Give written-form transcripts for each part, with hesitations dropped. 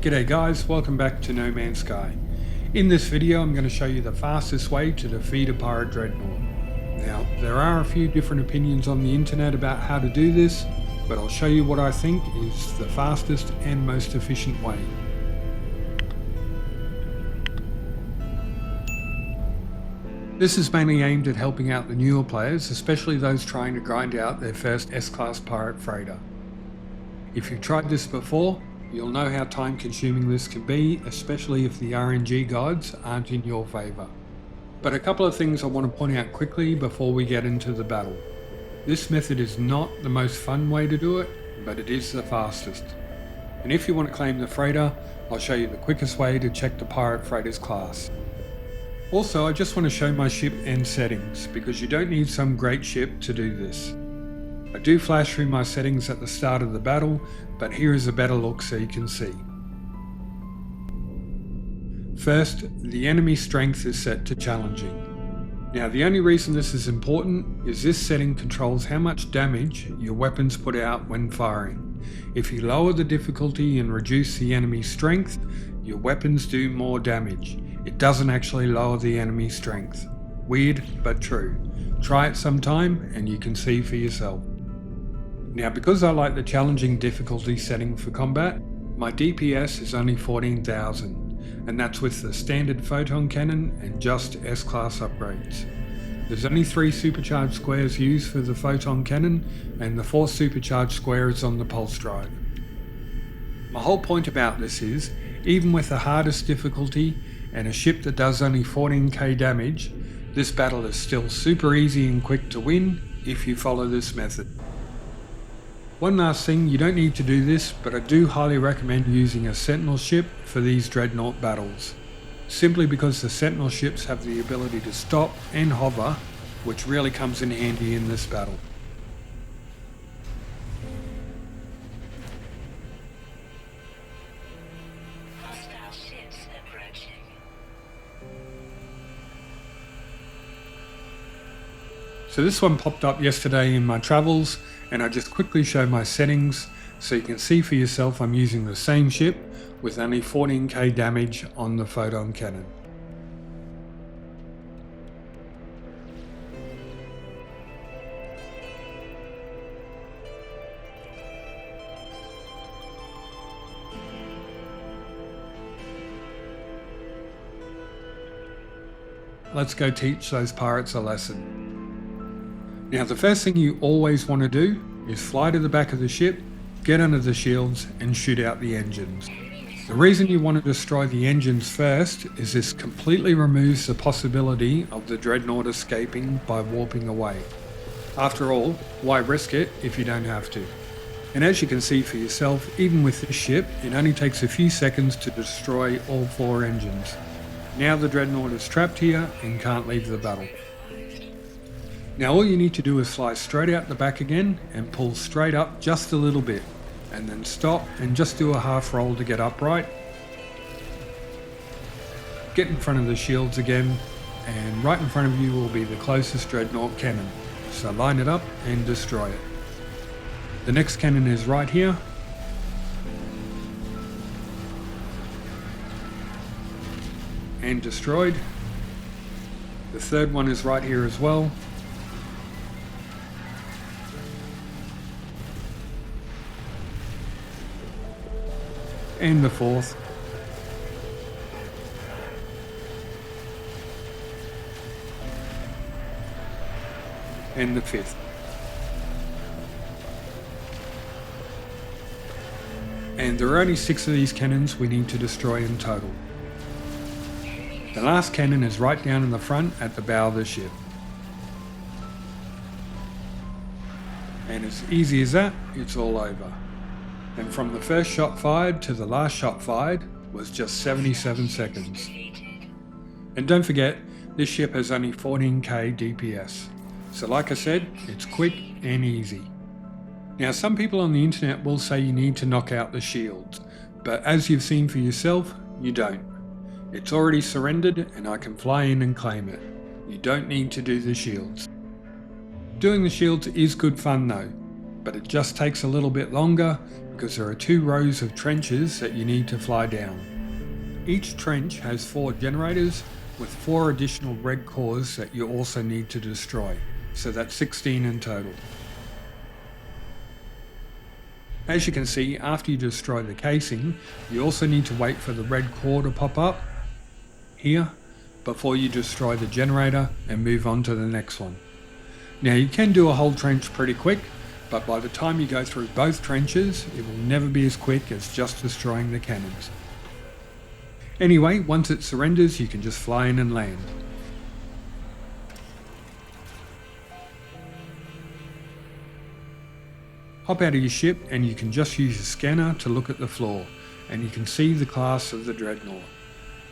G'day guys, welcome back to No Man's Sky. In this video I'm going to show you the fastest way to defeat a pirate dreadnought. Now, there are a few different opinions on the internet about how to do this, but I'll show you what I think is the fastest and most efficient way. This is mainly aimed at helping out the newer players, especially those trying to grind out their first S-Class pirate freighter. If you've tried this before, you'll know how time consuming this can be, especially if the RNG guides aren't in your favour. But a couple of things I want to point out quickly before we get into the battle. This method is not the most fun way to do it, but it is the fastest. And if you want to claim the freighter, I'll show you the quickest way to check the pirate freighter's class. Also, I just want to show my ship and settings, because you don't need some great ship to do this. I do flash through my settings at the start of the battle, but here is a better look so you can see. First, the enemy strength is set to challenging. Now, the only reason this is important is this setting controls how much damage your weapons put out when firing. If you lower the difficulty and reduce the enemy's strength, your weapons do more damage. It doesn't actually lower the enemy's strength. Weird, but true. Try it sometime and you can see for yourself. Now, because I like the challenging difficulty setting for combat, my DPS is only 14,000, and that's with the standard photon cannon and just S-Class upgrades. There's only 3 supercharged squares used for the photon cannon, and the 4th supercharged square is on the pulse drive. My whole point about this is, even with the hardest difficulty and a ship that does only 14k damage, this battle is still super easy and quick to win if you follow this method. One last thing, you don't need to do this, but I do highly recommend using a Sentinel ship for these dreadnought battles. Simply because the Sentinel ships have the ability to stop and hover, which really comes in handy in this battle. So this one popped up yesterday in my travels, and I just quickly show my settings so you can see for yourself I'm using the same ship with only 14k damage on the photon cannon. Let's go teach those pirates a lesson. Now, the first thing you always want to do is fly to the back of the ship, get under the shields and shoot out the engines. The reason you want to destroy the engines first is this completely removes the possibility of the dreadnought escaping by warping away. After all, why risk it if you don't have to? And as you can see for yourself, even with this ship, it only takes a few seconds to destroy all 4 engines. Now the dreadnought is trapped here and can't leave the battle. Now all you need to do is fly straight out the back again and pull straight up just a little bit, and then stop and just do a half roll to get upright. Get in front of the shields again, and right in front of you will be the closest dreadnought cannon, so line it up and destroy it. The next cannon is right here. And destroyed. The third one is right here as well. And the 4th. And the 5th. And there are only 6 of these cannons we need to destroy in total. The last cannon is right down in the front at the bow of the ship. And as easy as that, it's all over. And from the first shot fired to the last shot fired was just 77 seconds. And don't forget, this ship has only 14k DPS. So like I said, it's quick and easy. Now, some people on the internet will say you need to knock out the shields, but as you've seen for yourself, you don't. It's already surrendered and I can fly in and claim it. You don't need to do the shields. Doing the shields is good fun though, but it just takes a little bit longer because there are 2 rows of trenches that you need to fly down. Each trench has 4 generators with 4 additional red cores that you also need to destroy, so that's 16 in total. As you can see, after you destroy the casing, you also need to wait for the red core to pop up here before you destroy the generator and move on to the next one. Now you can do a whole trench pretty quick, but by the time you go through both trenches, it will never be as quick as just destroying the cannons. Anyway, once it surrenders, you can just fly in and land. Hop out of your ship and you can just use your scanner to look at the floor, and you can see the class of the Dreadnought.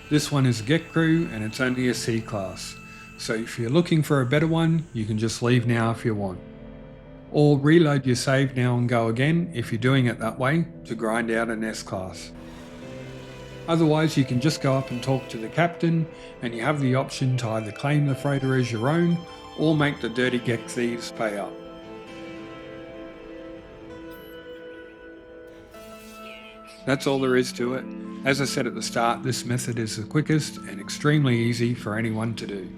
This one is a Get Crew and it's only a C class, so if you're looking for a better one, you can just leave now if you want. Or reload your save now and go again if you're doing it that way to grind out an S class. Otherwise, you can just go up and talk to the captain, and you have the option to either claim the freighter as your own or make the dirty Gek thieves pay up. That's all there is to it. As I said at the start, this method is the quickest and extremely easy for anyone to do.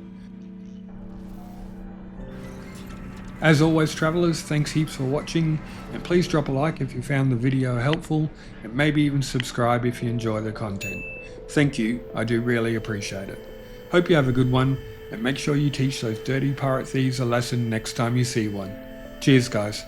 As always, travellers, thanks heaps for watching, and please drop a like if you found the video helpful, and maybe even subscribe if you enjoy the content. Thank you, I do really appreciate it. Hope you have a good one, and make sure you teach those dirty pirate thieves a lesson next time you see one. Cheers guys.